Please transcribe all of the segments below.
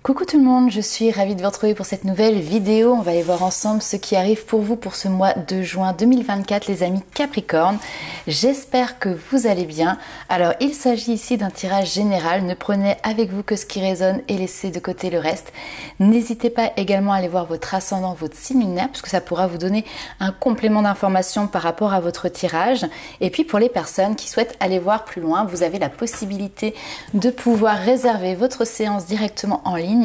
Coucou tout le monde, je suis ravie de vous retrouver pour cette nouvelle vidéo. On va aller voir ensemble ce qui arrive pour vous pour ce mois de juin 2024, les amis Capricorne. J'espère que vous allez bien. Alors, il s'agit ici d'un tirage général. Ne prenez avec vous que ce qui résonne et laissez de côté le reste. N'hésitez pas également à aller voir votre ascendant, votre signe lunaire, puisque ça pourra vous donner un complément d'information par rapport à votre tirage. Et puis, pour les personnes qui souhaitent aller voir plus loin, vous avez la possibilité de pouvoir réserver votre séance directement en ligne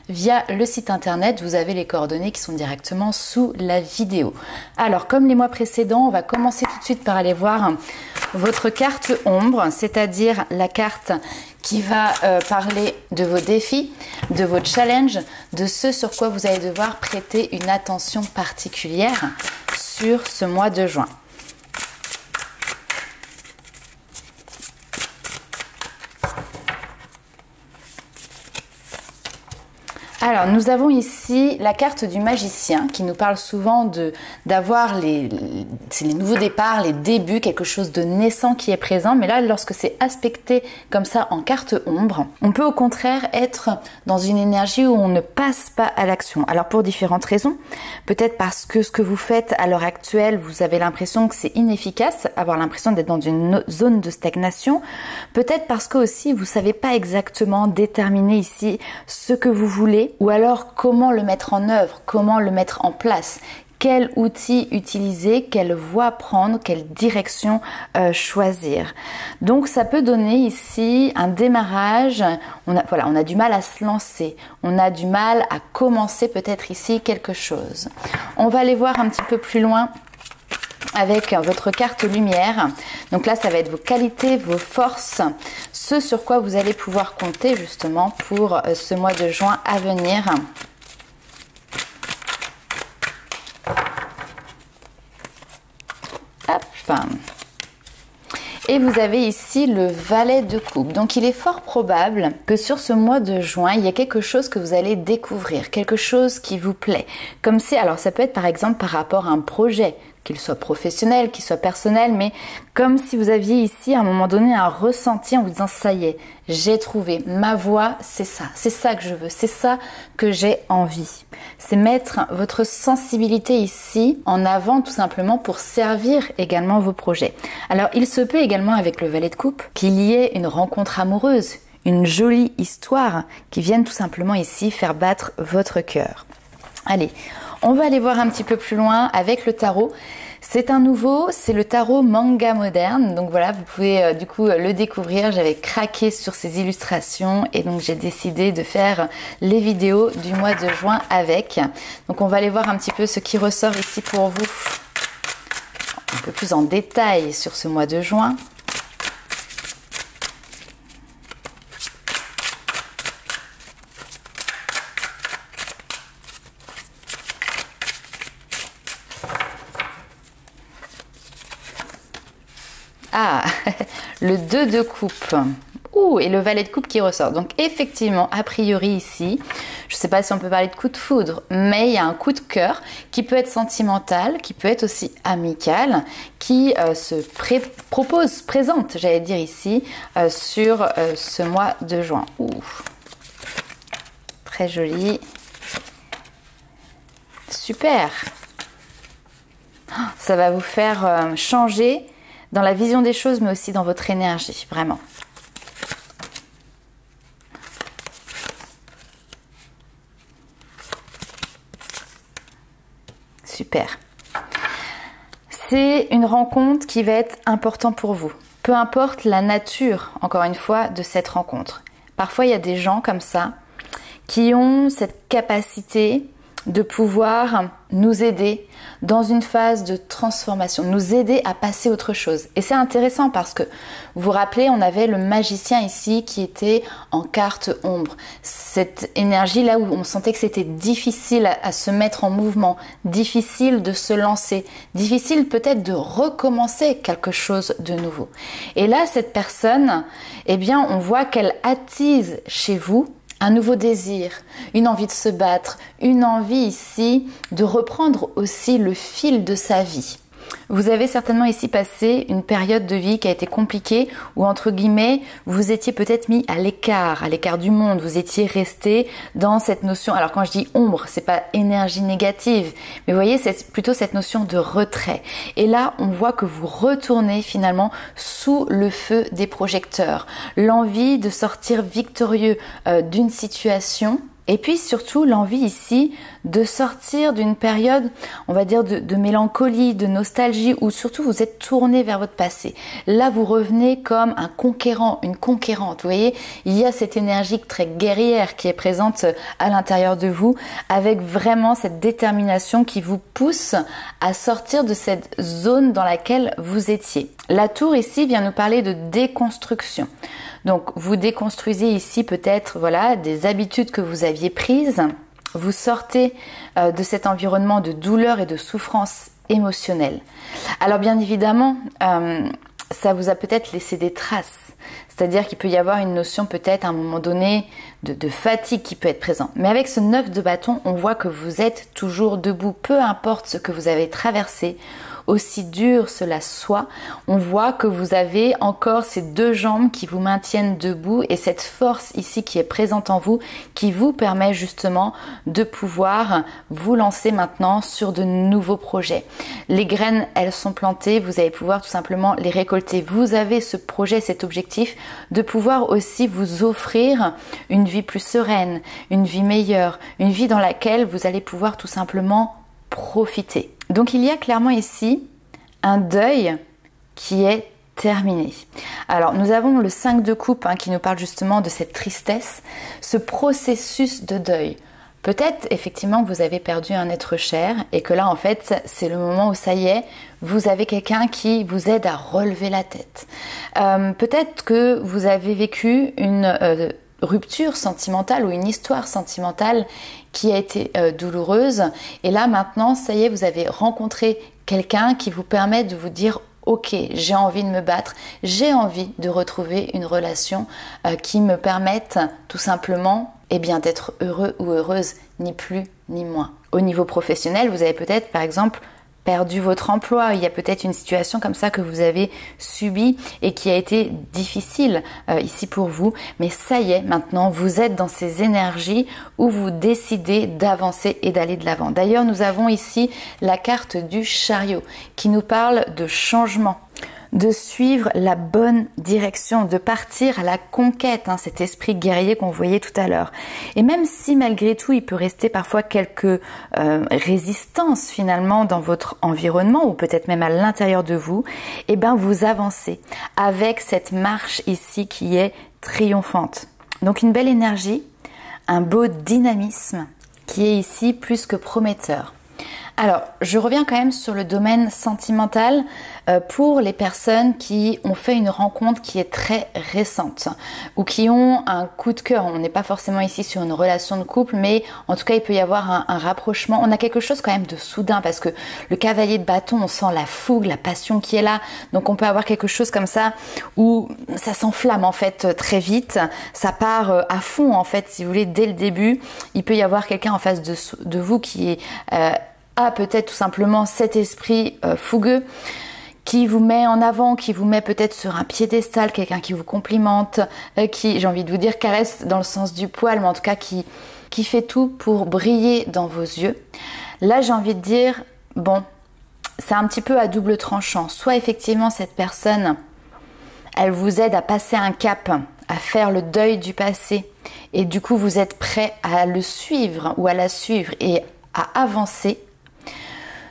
via le site internet. Vous avez les coordonnées qui sont directement sous la vidéo. Alors, comme les mois précédents, on va commencer tout de suite par aller voir votre carte ombre, c'est-à-dire la carte qui va parler de vos défis, de vos challenges, de ce sur quoi vous allez devoir prêter une attention particulière sur ce mois de juin. Alors, nous avons ici la carte du magicien qui nous parle souvent d'avoir les nouveaux départs, les débuts, quelque chose de naissant qui est présent. Mais là, lorsque c'est aspecté comme ça en carte ombre, on peut au contraire être dans une énergie où on ne passe pas à l'action. Alors, pour différentes raisons. Peut-être parce que ce que vous faites à l'heure actuelle, vous avez l'impression que c'est inefficace, avoir l'impression d'être dans une zone de stagnation. Peut-être parce que aussi, vous ne savez pas exactement déterminer ici ce que vous voulez. Ou alors comment le mettre en œuvre, comment le mettre en place, quel outil utiliser, quelle voie prendre, quelle direction choisir. Donc ça peut donner ici un démarrage, on a du mal à se lancer, on a du mal à commencer peut-être ici quelque chose. On va aller voir un petit peu plus loin avec votre carte lumière. Donc là, ça va être vos qualités, vos forces, ce sur quoi vous allez pouvoir compter justement pour ce mois de juin à venir. Hop. Et vous avez ici le valet de coupe. Donc il est fort probable que sur ce mois de juin, il y a quelque chose que vous allez découvrir, quelque chose qui vous plaît. Comme si, alors ça peut être par exemple par rapport à un projet, qu'il soit professionnel, qu'il soit personnel, mais comme si vous aviez ici à un moment donné un ressenti en vous disant ça y est, j'ai trouvé ma voie, c'est ça que je veux, c'est ça que j'ai envie. C'est mettre votre sensibilité ici en avant tout simplement pour servir également vos projets. Alors il se peut également avec le valet de coupe qu'il y ait une rencontre amoureuse, une jolie histoire qui vienne tout simplement ici faire battre votre cœur. Allez, on va aller voir un petit peu plus loin avec le tarot. C'est un nouveau, c'est le tarot manga moderne. Donc voilà, vous pouvez du coup le découvrir. J'avais craqué sur ces illustrations et donc j'ai décidé de faire les vidéos du mois de juin avec. Donc on va aller voir un petit peu ce qui ressort ici pour vous. Un peu plus en détail sur ce mois de juin. Ah, le 2 de coupe. Ouh, et le valet de coupe qui ressort. Donc effectivement, a priori ici, je ne sais pas si on peut parler de coup de foudre, mais il y a un coup de cœur qui peut être sentimental, qui peut être aussi amical, qui présente, j'allais dire ici, sur ce mois de juin. Ouh, très joli. Super. Ça va vous faire changer dans la vision des choses, mais aussi dans votre énergie, vraiment. Super. C'est une rencontre qui va être importante pour vous. Peu importe la nature, encore une fois, de cette rencontre. Parfois, il y a des gens comme ça qui ont cette capacité de pouvoir nous aider dans une phase de transformation, nous aider à passer à autre chose. Et c'est intéressant parce que, vous vous rappelez, on avait le magicien ici qui était en carte ombre. Cette énergie là où on sentait que c'était difficile à se mettre en mouvement, difficile de se lancer, difficile peut-être de recommencer quelque chose de nouveau. Et là, cette personne, eh bien, on voit qu'elle attise chez vous un nouveau désir, une envie de se battre, une envie ici de reprendre aussi le fil de sa vie. Vous avez certainement ici passé une période de vie qui a été compliquée où entre guillemets vous étiez peut-être mis à l'écart du monde, vous étiez resté dans cette notion, alors quand je dis ombre, c'est pas énergie négative, mais vous voyez c'est plutôt cette notion de retrait. Et là on voit que vous retournez finalement sous le feu des projecteurs, l'envie de sortir victorieux d'une situation. Et puis surtout l'envie ici de sortir d'une période, on va dire de mélancolie, de nostalgie, où surtout vous êtes tourné vers votre passé. Là vous revenez comme un conquérant, une conquérante. Vous voyez, il y a cette énergie très guerrière qui est présente à l'intérieur de vous, avec vraiment cette détermination qui vous pousse à sortir de cette zone dans laquelle vous étiez. La tour ici vient nous parler de déconstruction. Donc vous déconstruisez ici peut-être voilà des habitudes que vous aviez prises, vous sortez de cet environnement de douleur et de souffrance émotionnelle. Alors bien évidemment, ça vous a peut-être laissé des traces, c'est-à-dire qu'il peut y avoir une notion peut-être à un moment donné de fatigue qui peut être présente. Mais avec ce 9 de bâton, on voit que vous êtes toujours debout, peu importe ce que vous avez traversé. Aussi dur cela soit, on voit que vous avez encore ces deux jambes qui vous maintiennent debout et cette force ici qui est présente en vous qui vous permet justement de pouvoir vous lancer maintenant sur de nouveaux projets. Les graines, elles sont plantées, vous allez pouvoir tout simplement les récolter. Vous avez ce projet, cet objectif de pouvoir aussi vous offrir une vie plus sereine, une vie meilleure, une vie dans laquelle vous allez pouvoir tout simplement profiter. Donc il y a clairement ici un deuil qui est terminé. Alors nous avons le 5 de coupe qui nous parle justement de cette tristesse, ce processus de deuil. Peut-être effectivement que vous avez perdu un être cher et que là en fait c'est le moment où ça y est, vous avez quelqu'un qui vous aide à relever la tête. Peut-être que vous avez vécu une rupture sentimentale ou une histoire sentimentale qui a été douloureuse et là maintenant ça y est, vous avez rencontré quelqu'un qui vous permet de vous dire ok, j'ai envie de me battre, j'ai envie de retrouver une relation qui me permette tout simplement d'être heureux ou heureuse, ni plus ni moins. Au niveau professionnel, vous avez peut-être par exemple perdu votre emploi, il y a peut-être une situation comme ça que vous avez subie et qui a été difficile ici pour vous, mais ça y est, maintenant vous êtes dans ces énergies où vous décidez d'avancer et d'aller de l'avant. D'ailleurs, nous avons ici la carte du chariot qui nous parle de changement, de suivre la bonne direction, de partir à la conquête, cet esprit guerrier qu'on voyait tout à l'heure. Et même si malgré tout, il peut rester parfois quelques résistances finalement dans votre environnement ou peut-être même à l'intérieur de vous, eh ben vous avancez avec cette marche ici qui est triomphante. Donc une belle énergie, un beau dynamisme qui est ici plus que prometteur. Alors, je reviens quand même sur le domaine sentimental pour les personnes qui ont fait une rencontre qui est très récente ou qui ont un coup de cœur. On n'est pas forcément ici sur une relation de couple, mais en tout cas, il peut y avoir un rapprochement. On a quelque chose quand même de soudain parce que le cavalier de bâton, on sent la fougue, la passion qui est là. Donc, on peut avoir quelque chose comme ça où ça s'enflamme en fait très vite. Ça part à fond en fait, si vous voulez, dès le début. Il peut y avoir quelqu'un en face de vous qui est... a peut-être tout simplement cet esprit fougueux qui vous met en avant, qui vous met peut-être sur un piédestal, quelqu'un qui vous complimente, qui, j'ai envie de vous dire, caresse dans le sens du poil, mais en tout cas qui fait tout pour briller dans vos yeux. Là, j'ai envie de dire, bon, c'est un petit peu à double tranchant. Soit effectivement cette personne, elle vous aide à passer un cap, à faire le deuil du passé, et du coup vous êtes prêt à le suivre ou à la suivre et à avancer.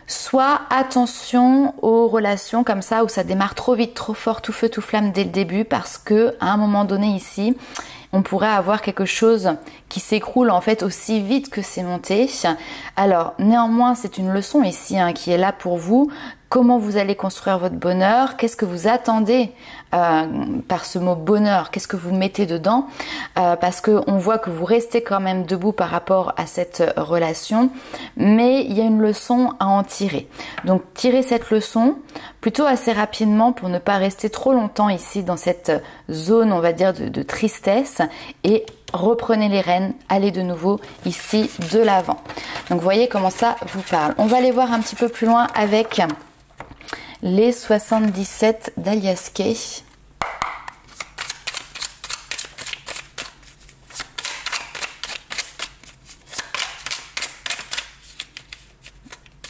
Soit attention aux relations comme ça où ça démarre trop vite, trop fort, tout feu, tout flamme dès le début parce que à un moment donné ici, on pourrait avoir quelque chose qui s'écroule en fait aussi vite que c'est monté. Alors néanmoins, c'est une leçon ici qui est là pour vous. Comment vous allez construire votre bonheur? Qu'est-ce que vous attendez par ce mot bonheur? Qu'est-ce que vous mettez dedans? Parce qu'on voit que vous restez quand même debout par rapport à cette relation, mais il y a une leçon à en tirer. Donc tirez cette leçon plutôt assez rapidement pour ne pas rester trop longtemps ici dans cette zone, on va dire, de tristesse et reprenez les rênes, allez de nouveau ici de l'avant. Donc voyez comment ça vous parle. On va aller voir un petit peu plus loin avec les 77 d'Alias Kay.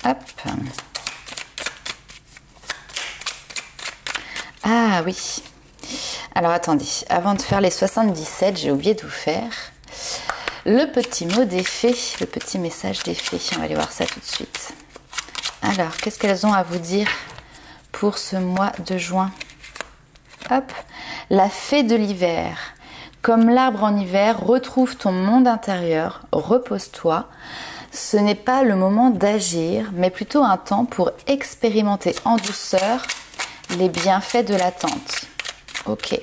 Hop. Ah oui. Alors attendez, avant de faire les 77, j'ai oublié de vous faire le petit mot des fées, le petit message des fées. On va aller voir ça tout de suite. Alors, qu'est-ce qu'elles ont à vous dire pour ce mois de juin? Hop, la fée de l'hiver. Comme l'arbre en hiver, retrouve ton monde intérieur, repose-toi. Ce n'est pas le moment d'agir, mais plutôt un temps pour expérimenter en douceur les bienfaits de l'attente. Ok,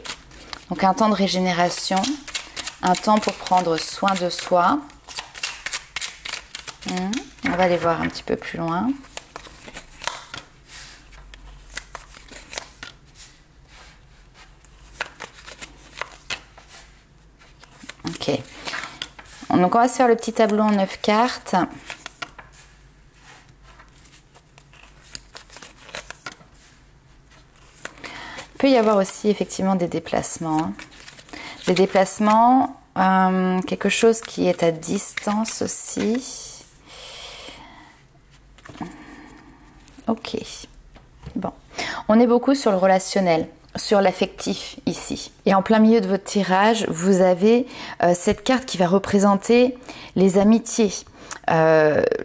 donc un temps de régénération, un temps pour prendre soin de soi. On va aller voir un petit peu plus loin. Ok, donc on va se faire le petit tableau en 9 cartes. Il peut y avoir aussi effectivement des déplacements. Des déplacements, quelque chose qui est à distance aussi. Ok. Bon. On est beaucoup sur le relationnel, sur l'affectif ici. Et en plein milieu de votre tirage, vous avez cette carte qui va représenter les amitiés.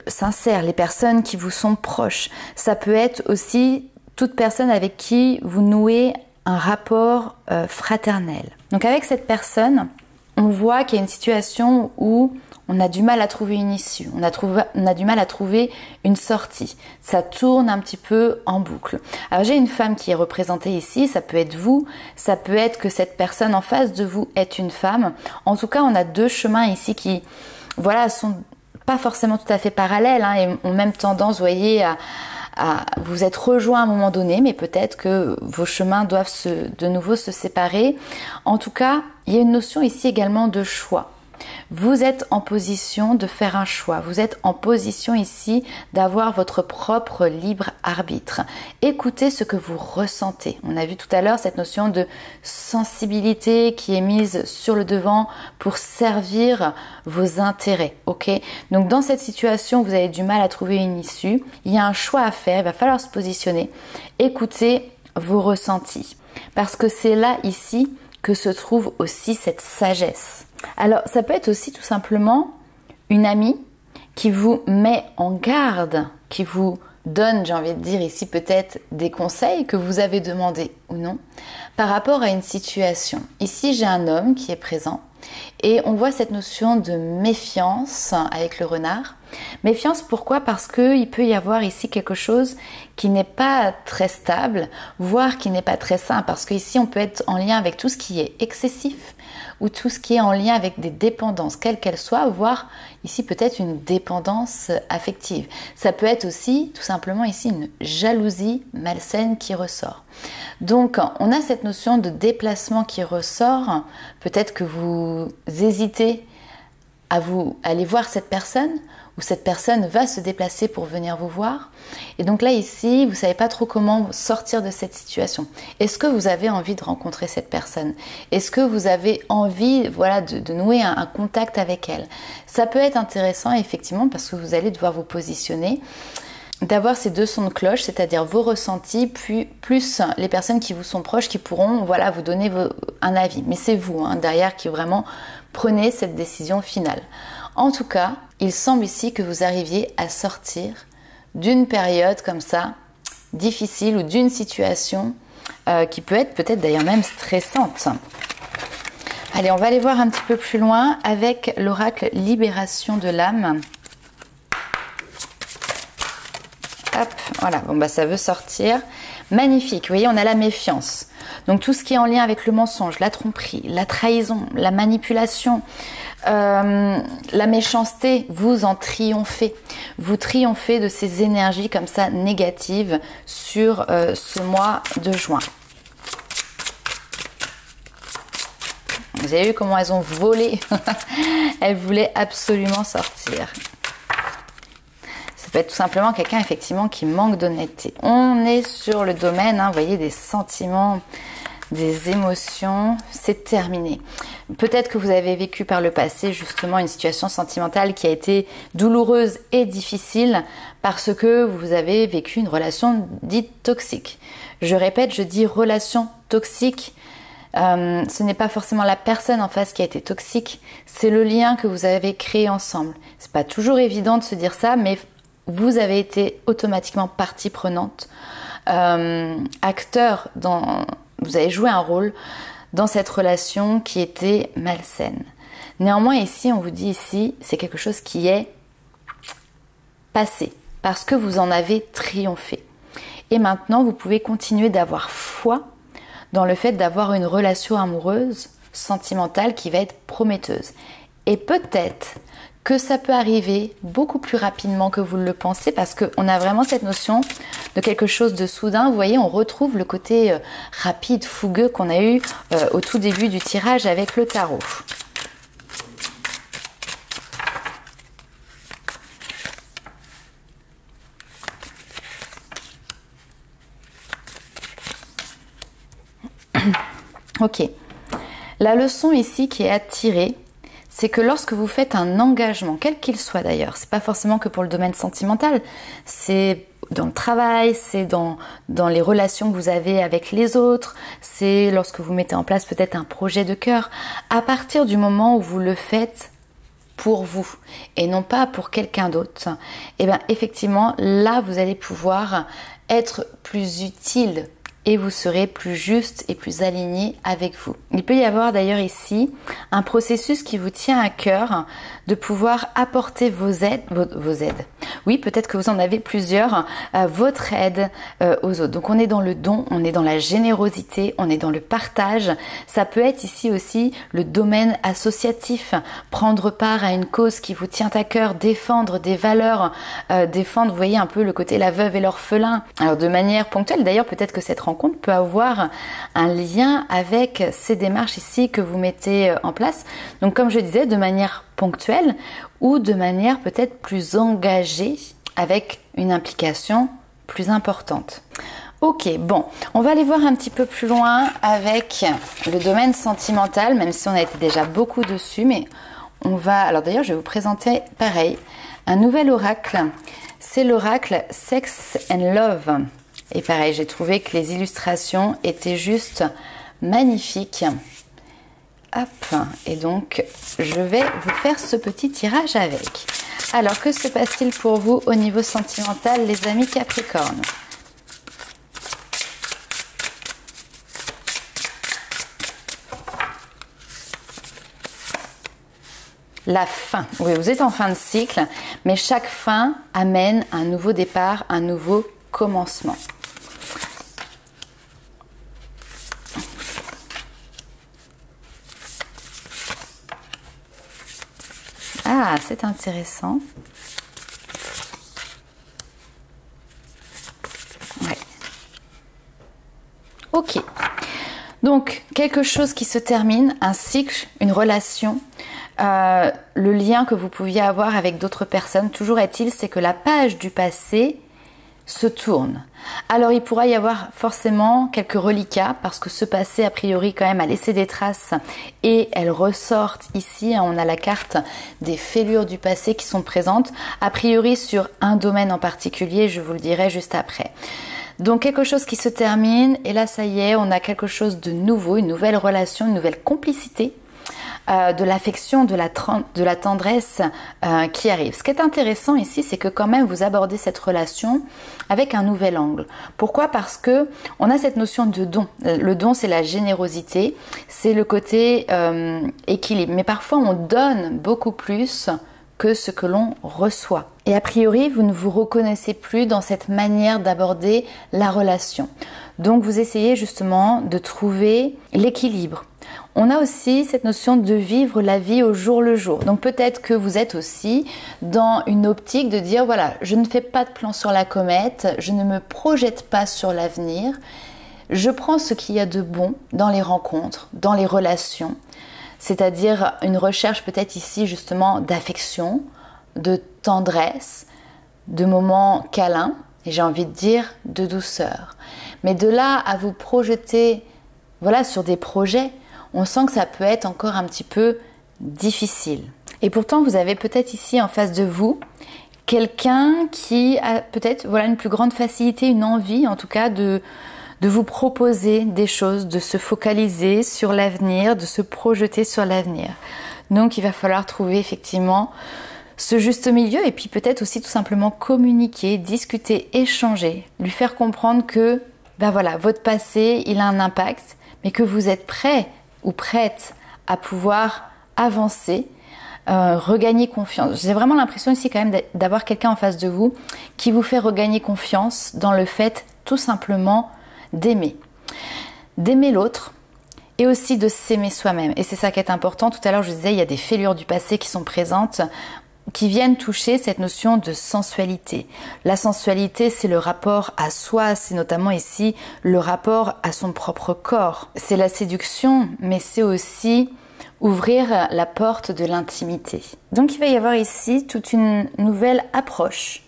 Sincères, les personnes qui vous sont proches. Ça peut être aussi toute personne avec qui vous nouez un rapport fraternel. Donc avec cette personne, on voit qu'il y a une situation où on a du mal à trouver une issue, on a du mal à trouver une sortie. Ça tourne un petit peu en boucle. Alors j'ai une femme qui est représentée ici, ça peut être vous, ça peut être que cette personne en face de vous est une femme. En tout cas, on a deux chemins ici qui, voilà, sont pas forcément tout à fait parallèles et ont même tendance, vous voyez, à vous être rejoints à un moment donné, mais peut-être que vos chemins doivent de nouveau se séparer. En tout cas, il y a une notion ici également de choix. Vous êtes en position de faire un choix. Vous êtes en position ici d'avoir votre propre libre arbitre. Écoutez ce que vous ressentez. On a vu tout à l'heure cette notion de sensibilité qui est mise sur le devant pour servir vos intérêts. Ok ? Donc dans cette situation, vous avez du mal à trouver une issue. Il y a un choix à faire. Il va falloir se positionner. Écoutez vos ressentis. Parce que c'est là, ici, que se trouve aussi cette sagesse. Alors, ça peut être aussi tout simplement une amie qui vous met en garde, qui vous donne, j'ai envie de dire ici peut-être des conseils que vous avez demandés ou non, par rapport à une situation. Ici, j'ai un homme qui est présent et on voit cette notion de méfiance avec le renard. Méfiance, pourquoi? Parce qu'il peut y avoir ici quelque chose qui n'est pas très stable, voire qui n'est pas très sain, parce qu'ici on peut être en lien avec tout ce qui est excessif ou tout ce qui est en lien avec des dépendances, quelles qu'elles soient, voire ici peut-être une dépendance affective. Ça peut être aussi tout simplement ici une jalousie malsaine qui ressort. Donc on a cette notion de déplacement qui ressort, peut-être que vous hésitez à aller voir cette personne, ou cette personne va se déplacer pour venir vous voir. Et donc là, ici, vous ne savez pas trop comment sortir de cette situation. Est-ce que vous avez envie de rencontrer cette personne? Est-ce que vous avez envie, voilà, de nouer un contact avec elle? Ça peut être intéressant, effectivement, parce que vous allez devoir vous positionner, d'avoir ces deux sons de cloche, c'est-à-dire vos ressentis, puis plus les personnes qui vous sont proches, qui pourront, voilà, vous donner un avis. Mais c'est vous, derrière, qui vraiment prenez cette décision finale. En tout cas, il semble ici que vous arriviez à sortir d'une période comme ça, difficile, ou d'une situation qui peut être peut-être d'ailleurs même stressante. Allez, on va aller voir un petit peu plus loin avec l'oracle Libération de l'âme. Hop, voilà, bon bah ça veut sortir. Magnifique, vous voyez, on a la méfiance. Donc tout ce qui est en lien avec le mensonge, la tromperie, la trahison, la manipulation, la méchanceté, vous en triomphez. Vous triomphez de ces énergies comme ça négatives sur ce mois de juin. Vous avez vu comment elles ont volé. Elles voulaient absolument sortir. peut être tout simplement quelqu'un effectivement qui manque d'honnêteté. On est sur le domaine, vous voyez, des sentiments, des émotions, c'est terminé. Peut-être que vous avez vécu par le passé justement une situation sentimentale qui a été douloureuse et difficile parce que vous avez vécu une relation dite toxique. Je répète, je dis relation toxique. Ce n'est pas forcément la personne en face qui a été toxique, c'est le lien que vous avez créé ensemble. C'est pas toujours évident de se dire ça, mais vous avez été automatiquement partie prenante, acteur dans... Vous avez joué un rôle dans cette relation qui était malsaine. Néanmoins, ici, on vous dit ici, c'est quelque chose qui est passé parce que vous en avez triomphé. Et maintenant, vous pouvez continuer d'avoir foi dans le fait d'avoir une relation amoureuse, sentimentale qui va être prometteuse. Et peut-être que ça peut arriver beaucoup plus rapidement que vous le pensez parce qu'on a vraiment cette notion de quelque chose de soudain. Vous voyez, on retrouve le côté rapide, fougueux qu'on a eu au tout début du tirage avec le tarot. Ok. La leçon ici qui est à tirer, c'est que lorsque vous faites un engagement, quel qu'il soit d'ailleurs, c'est pas forcément que pour le domaine sentimental, c'est dans le travail, c'est dans les relations que vous avez avec les autres, c'est lorsque vous mettez en place peut-être un projet de cœur, à partir du moment où vous le faites pour vous et non pas pour quelqu'un d'autre, et bien effectivement là vous allez pouvoir être plus utile et vous serez plus juste et plus aligné avec vous. Il peut y avoir d'ailleurs ici un processus qui vous tient à cœur de pouvoir apporter vos aides. Oui, peut-être que vous en avez plusieurs, votre aide aux autres. Donc on est dans le don, on est dans la générosité, on est dans le partage. Ça peut être ici aussi le domaine associatif, prendre part à une cause qui vous tient à cœur, défendre des valeurs, défendre, vous voyez un peu le côté la veuve et l'orphelin. Alors de manière ponctuelle, d'ailleurs peut-être que cette rencontre peut avoir un lien avec ces démarches ici que vous mettez en place. Donc comme je disais, de manière ponctuelle ou de manière peut-être plus engagée avec une implication plus importante. Ok, bon, on va aller voir un petit peu plus loin avec le domaine sentimental, même si on a été déjà beaucoup dessus, mais on va... Alors d'ailleurs, je vais vous présenter, pareil, un nouvel oracle. C'est l'oracle Sex and Love. Et pareil, j'ai trouvé que les illustrations étaient juste magnifiques. Hop, et donc je vais vous faire ce petit tirage avec. Alors, que se passe-t-il pour vous au niveau sentimental, les amis Capricorne? La fin. Oui, vous êtes en fin de cycle, mais chaque fin amène un nouveau départ, un nouveau commencement. Ah, c'est intéressant. Ouais. Ok. Donc, quelque chose qui se termine, un cycle, une relation, le lien que vous pouviez avoir avec d'autres personnes. Toujours est-il, c'est que la page du passé se tourne. Alors il pourra y avoir forcément quelques reliquats parce que ce passé a priori quand même a laissé des traces et elles ressortent ici. On a la carte des fêlures du passé qui sont présentes a priori sur un domaine en particulier, je vous le dirai juste après. Donc quelque chose qui se termine et là ça y est, on a quelque chose de nouveau, une nouvelle relation, une nouvelle complicité. De l'affection, de la tendresse qui arrive. Ce qui est intéressant ici, c'est que quand même vous abordez cette relation avec un nouvel angle. Pourquoi? Parce que on a cette notion de don. Le don, c'est la générosité, c'est le côté équilibre. Mais parfois, on donne beaucoup plus que ce que l'on reçoit. Et a priori, vous ne vous reconnaissez plus dans cette manière d'aborder la relation. Donc, vous essayez justement de trouver l'équilibre. On a aussi cette notion de vivre la vie au jour le jour. Donc peut-être que vous êtes aussi dans une optique de dire voilà, je ne fais pas de plan sur la comète, je ne me projette pas sur l'avenir, je prends ce qu'il y a de bon dans les rencontres, dans les relations, c'est-à-dire une recherche peut-être ici justement d'affection, de tendresse, de moments câlins, et j'ai envie de dire de douceur. Mais de là à vous projeter, voilà, sur des projets, on sent que ça peut être encore un petit peu difficile. Et pourtant, vous avez peut-être ici en face de vous quelqu'un qui a peut-être, voilà, une plus grande facilité, une envie en tout cas de vous proposer des choses, de se focaliser sur l'avenir, de se projeter sur l'avenir. Donc il va falloir trouver effectivement ce juste milieu et puis peut-être aussi tout simplement communiquer, discuter, échanger, lui faire comprendre que ben voilà, votre passé, il a un impact, mais que vous êtes prêt ou prête à pouvoir avancer, regagner confiance. J'ai vraiment l'impression ici quand même d'avoir quelqu'un en face de vous qui vous fait regagner confiance dans le fait tout simplement d'aimer l'autre et aussi de s'aimer soi-même. Et c'est ça qui est important. Tout à l'heure, je vous disais, il y a des fêlures du passé qui sont présentes, qui viennent toucher cette notion de sensualité. La sensualité, c'est le rapport à soi, c'est notamment ici le rapport à son propre corps. C'est la séduction, mais c'est aussi ouvrir la porte de l'intimité. Donc il va y avoir ici toute une nouvelle approche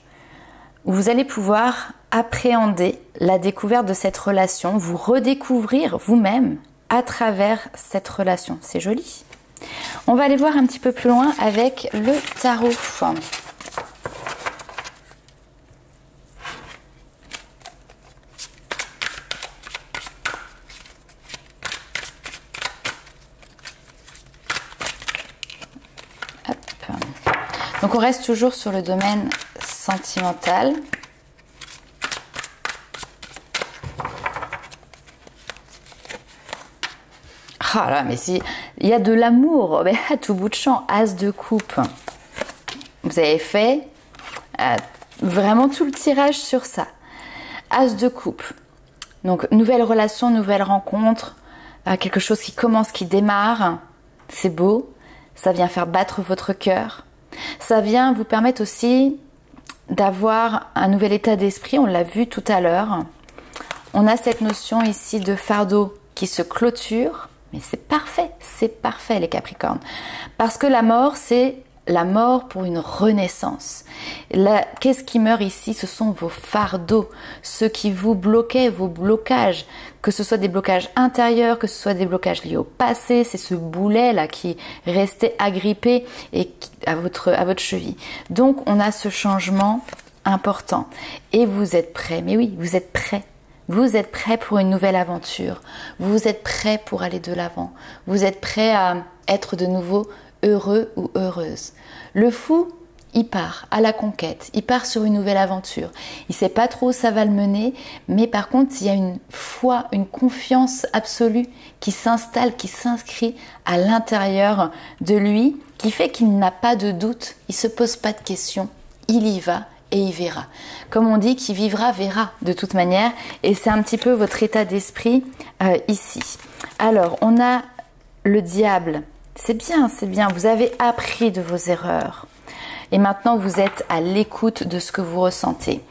où vous allez pouvoir appréhender la découverte de cette relation, vous redécouvrir vous-même à travers cette relation. C'est joli. On va aller voir un petit peu plus loin avec le tarot. Hop. Donc on reste toujours sur le domaine sentimental. Ah là, mais si il y a de l'amour, ben, à tout bout de champ, as de coupe. Vous avez fait vraiment tout le tirage sur ça. As de coupe. Donc, nouvelle relation, nouvelle rencontre, quelque chose qui commence, qui démarre. C'est beau. Ça vient faire battre votre cœur. Ça vient vous permettre aussi d'avoir un nouvel état d'esprit. On l'a vu tout à l'heure. On a cette notion ici de fardeau qui se clôture. Mais c'est parfait les Capricornes. Parce que la mort, c'est la mort pour une renaissance. Qu'est-ce qui meurt ici? Ce sont vos fardeaux, ceux qui vous bloquaient, vos blocages, que ce soit des blocages intérieurs, que ce soit des blocages liés au passé, c'est ce boulet là qui restait agrippé et à votre cheville. Donc on a ce changement important. Et vous êtes prêts, mais oui, vous êtes prêts. Vous êtes prêt pour une nouvelle aventure. Vous êtes prêt pour aller de l'avant. Vous êtes prêt à être de nouveau heureux ou heureuse. Le fou, il part à la conquête. Il part sur une nouvelle aventure. Il ne sait pas trop où ça va le mener, mais par contre, il y a une foi, une confiance absolue qui s'installe, qui s'inscrit à l'intérieur de lui, qui fait qu'il n'a pas de doute. Il ne se pose pas de questions. Il y va. Et il verra. Comme on dit, qui vivra verra de toute manière. Et c'est un petit peu votre état d'esprit ici. Alors, on a le diable. C'est bien, c'est bien. Vous avez appris de vos erreurs. Et maintenant, vous êtes à l'écoute de ce que vous ressentez.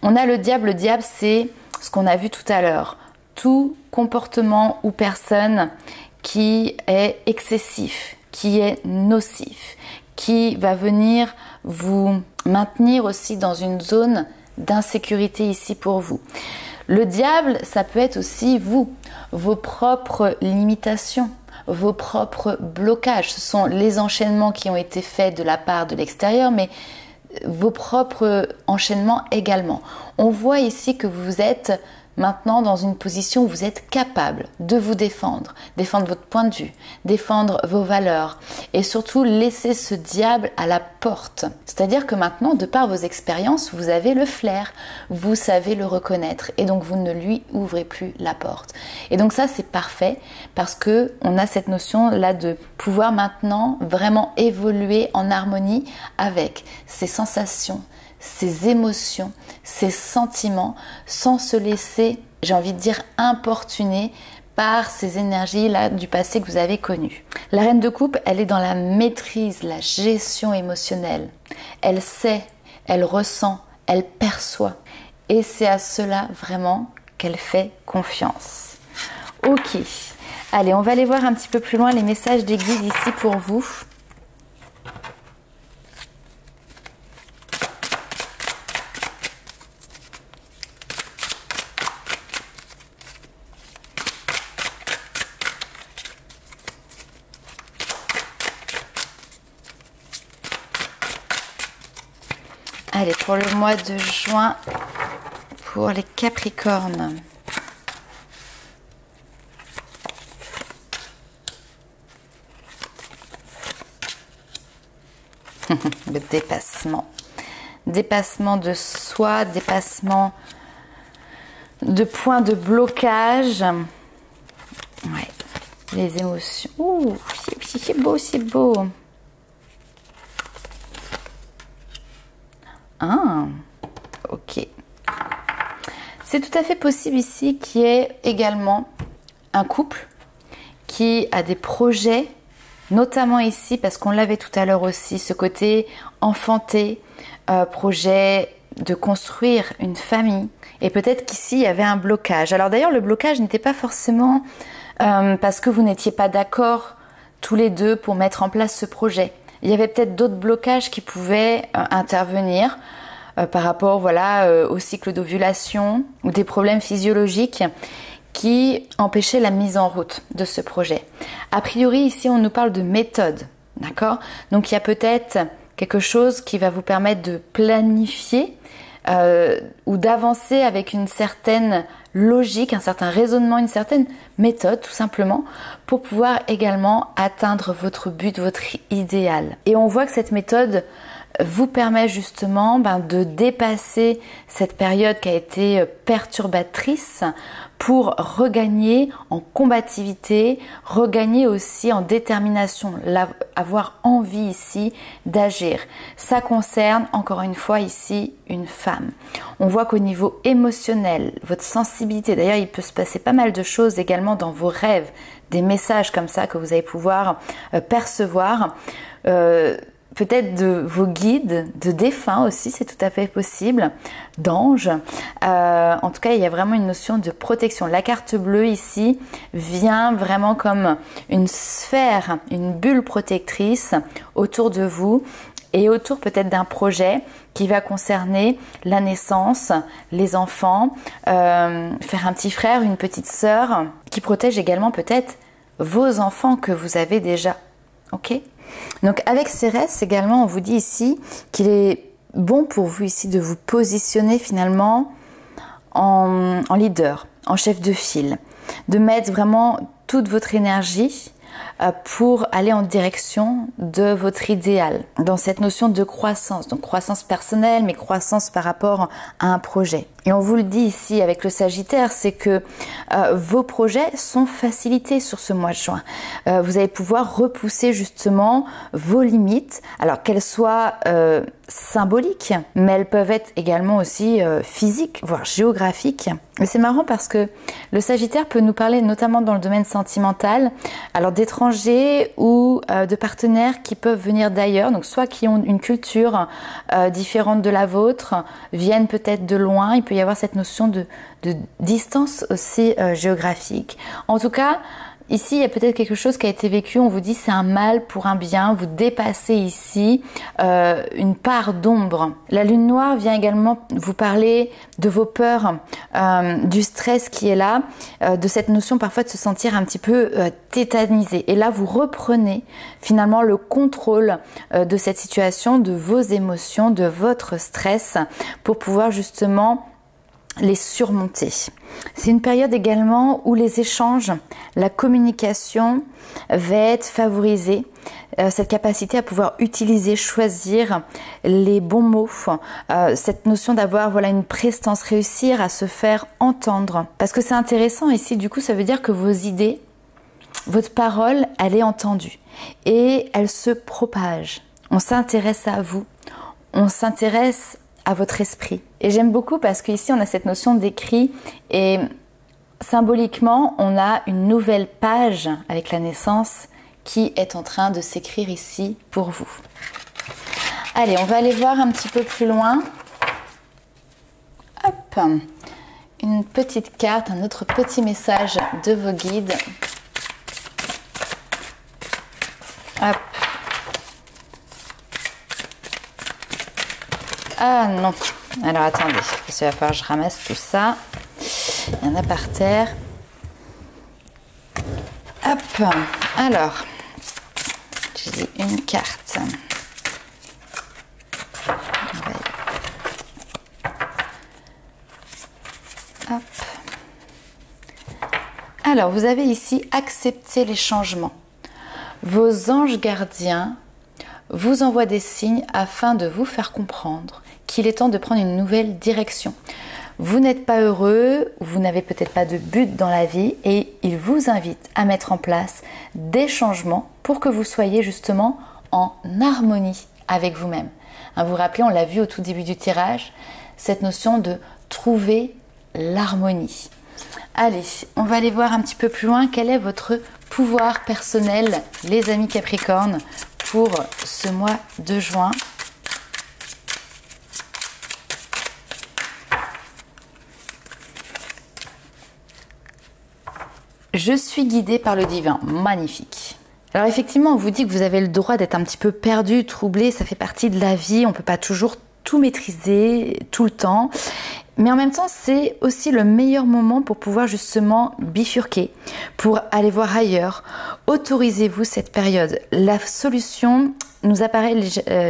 On a le diable. Le diable, c'est ce qu'on a vu tout à l'heure. Tout comportement ou personne qui est excessif, qui est nocif, qui va venir vous maintenir aussi dans une zone d'insécurité ici pour vous. Le diable, ça peut être aussi vous, vos propres limitations, vos propres blocages. Ce sont les enchaînements qui ont été faits de la part de l'extérieur, mais vos propres enchaînements également. On voit ici que vous êtes maintenant dans une position où vous êtes capable de vous défendre votre point de vue, défendre vos valeurs et surtout laisser ce diable à la porte. C'est-à-dire que maintenant, de par vos expériences, vous avez le flair, vous savez le reconnaître et donc vous ne lui ouvrez plus la porte. Et donc ça, c'est parfait parce que on a cette notion là de pouvoir maintenant vraiment évoluer en harmonie avec ses sensations, ses émotions, ses sentiments, sans se laisser, j'ai envie de dire, importuner par ces énergies-là du passé que vous avez connues. La reine de coupe, elle est dans la maîtrise, la gestion émotionnelle. Elle sait, elle ressent, elle perçoit. Et c'est à cela vraiment qu'elle fait confiance. Ok, allez, on va aller voir un petit peu plus loin les messages des guides ici pour vous. Allez, pour le mois de juin, pour les Capricornes. Le dépassement. Dépassement de soi, dépassement de points de blocage. Ouais, les émotions. Ouh, c'est beau, c'est beau. Ah, ok. C'est tout à fait possible ici qu'il y ait également un couple qui a des projets, notamment ici, parce qu'on l'avait tout à l'heure aussi, ce côté enfanté, projet de construire une famille. Et peut-être qu'ici, il y avait un blocage. Alors d'ailleurs, le blocage n'était pas forcément parce que vous n'étiez pas d'accord tous les deux pour mettre en place ce projet. Il y avait peut-être d'autres blocages qui pouvaient intervenir par rapport au cycle d'ovulation ou des problèmes physiologiques qui empêchaient la mise en route de ce projet. A priori, ici, on nous parle de méthode, d'accord? Donc, il y a peut-être quelque chose qui va vous permettre de planifier ou d'avancer avec une certaine logique, un certain raisonnement, une certaine méthode tout simplement pour pouvoir également atteindre votre but, votre idéal. Et on voit que cette méthode vous permet justement de dépasser cette période qui a été perturbatrice pour regagner en combativité, regagner aussi en détermination, avoir envie ici d'agir. Ça concerne encore une fois ici une femme. On voit qu'au niveau émotionnel, votre sensibilité, d'ailleurs il peut se passer pas mal de choses également dans vos rêves, des messages comme ça que vous allez pouvoir percevoir. Peut-être de vos guides, de défunts aussi, c'est tout à fait possible, d'anges. En tout cas, il y a vraiment une notion de protection. La carte bleue ici vient vraiment comme une sphère, une bulle protectrice autour de vous et autour peut-être d'un projet qui va concerner la naissance, les enfants, faire un petit frère, une petite sœur, qui protège également peut-être vos enfants que vous avez déjà. Ok ? Donc avec Cérès également, on vous dit ici qu'il est bon pour vous ici de vous positionner finalement en leader, en chef de file, de mettre vraiment toute votre énergie pour aller en direction de votre idéal, dans cette notion de croissance, donc croissance personnelle, mais croissance par rapport à un projet. Et on vous le dit ici avec le Sagittaire, c'est que vos projets sont facilités sur ce mois de juin. Vous allez pouvoir repousser justement vos limites, alors qu'elles soient symboliques, mais elles peuvent être également aussi physiques, voire géographiques. Et c'est marrant parce que le Sagittaire peut nous parler notamment dans le domaine sentimental, alors d'étrangers ou de partenaires qui peuvent venir d'ailleurs, donc soit qui ont une culture différente de la vôtre, viennent peut-être de loin, il peut y avoir cette notion de distance aussi géographique. En tout cas, ici, il y a peut-être quelque chose qui a été vécu, on vous dit c'est un mal pour un bien, vous dépassez ici une part d'ombre. La lune noire vient également vous parler de vos peurs, du stress qui est là, de cette notion parfois de se sentir un petit peu tétanisé. Et là, vous reprenez finalement le contrôle de cette situation, de vos émotions, de votre stress pour pouvoir justement les surmonter. C'est une période également où les échanges, la communication va être favorisée, cette capacité à pouvoir utiliser, choisir les bons mots, cette notion d'avoir une prestance, réussir à se faire entendre. Parce que c'est intéressant ici, du coup, ça veut dire que vos idées, votre parole, elle est entendue et elle se propage. On s'intéresse à vous, on s'intéresse à votre esprit. Et j'aime beaucoup parce qu'ici on a cette notion d'écrit et symboliquement on a une nouvelle page avec la naissance qui est en train de s'écrire ici pour vous. Allez, on va aller voir un petit peu plus loin. Hop, une petite carte, un autre petit message de vos guides. Hop. Ah non, alors attendez, parce qu'il va falloir que je ramasse tout ça. Il y en a par terre. Hop, alors, j'ai une carte. Alors, vous avez ici accepté les changements. Vos anges gardiens vous envoient des signes afin de vous faire comprendre qu'il est temps de prendre une nouvelle direction. Vous n'êtes pas heureux, vous n'avez peut-être pas de but dans la vie et ils vous invitent à mettre en place des changements pour que vous soyez justement en harmonie avec vous-même. Vous vous rappelez, on l'a vu au tout début du tirage, cette notion de trouver l'harmonie. Allez, on va aller voir un petit peu plus loin quel est votre pouvoir personnel, les amis Capricorne, pour ce mois de juin. Je suis guidée par le divin. Magnifique. Alors effectivement, on vous dit que vous avez le droit d'être un petit peu perdu, troublé. Ça fait partie de la vie. On ne peut pas toujours tout maîtriser tout le temps. Mais en même temps, c'est aussi le meilleur moment pour pouvoir justement bifurquer, pour aller voir ailleurs. Autorisez-vous cette période. La solution nous apparaît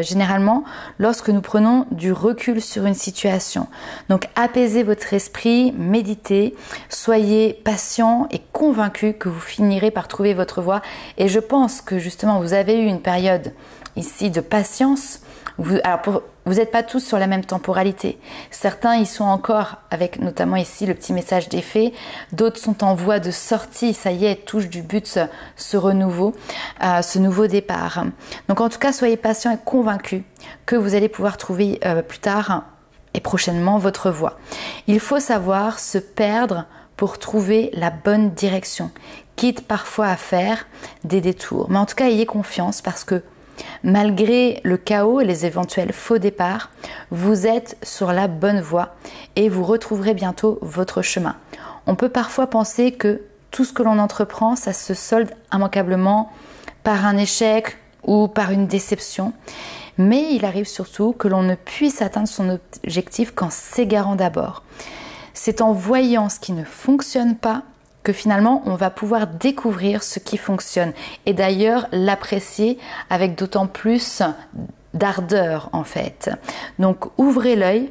généralement lorsque nous prenons du recul sur une situation. Donc apaisez votre esprit, méditez, soyez patient et convaincu que vous finirez par trouver votre voie. Et je pense que justement vous avez eu une période ici de patience. Vous n'êtes pas tous sur la même temporalité. Certains y sont encore avec notamment ici le petit message des fées. D'autres sont en voie de sortie. Ça y est, touche du but ce renouveau, ce nouveau départ. Donc en tout cas, soyez patients et convaincus que vous allez pouvoir trouver plus tard et prochainement votre voie. Il faut savoir se perdre pour trouver la bonne direction, quitte parfois à faire des détours. Mais en tout cas, ayez confiance parce que malgré le chaos et les éventuels faux départs, vous êtes sur la bonne voie et vous retrouverez bientôt votre chemin. On peut parfois penser que tout ce que l'on entreprend, ça se solde immanquablement par un échec ou par une déception. Mais il arrive surtout que l'on ne puisse atteindre son objectif qu'en s'égarant d'abord. C'est en voyant ce qui ne fonctionne pas que finalement on va pouvoir découvrir ce qui fonctionne et d'ailleurs l'apprécier avec d'autant plus d'ardeur en fait. Donc ouvrez l'œil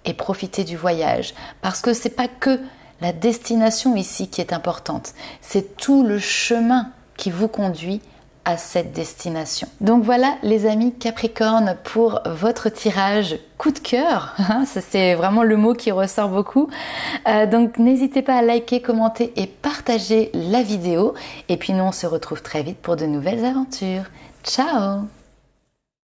et profitez du voyage parce que c'est pas que la destination ici qui est importante, c'est tout le chemin qui vous conduit à cette destination. Donc voilà les amis Capricorne pour votre tirage coup de cœur, ça c'est vraiment le mot qui ressort beaucoup. Donc n'hésitez pas à liker, commenter et partager la vidéo et puis nous on se retrouve très vite pour de nouvelles aventures. Ciao!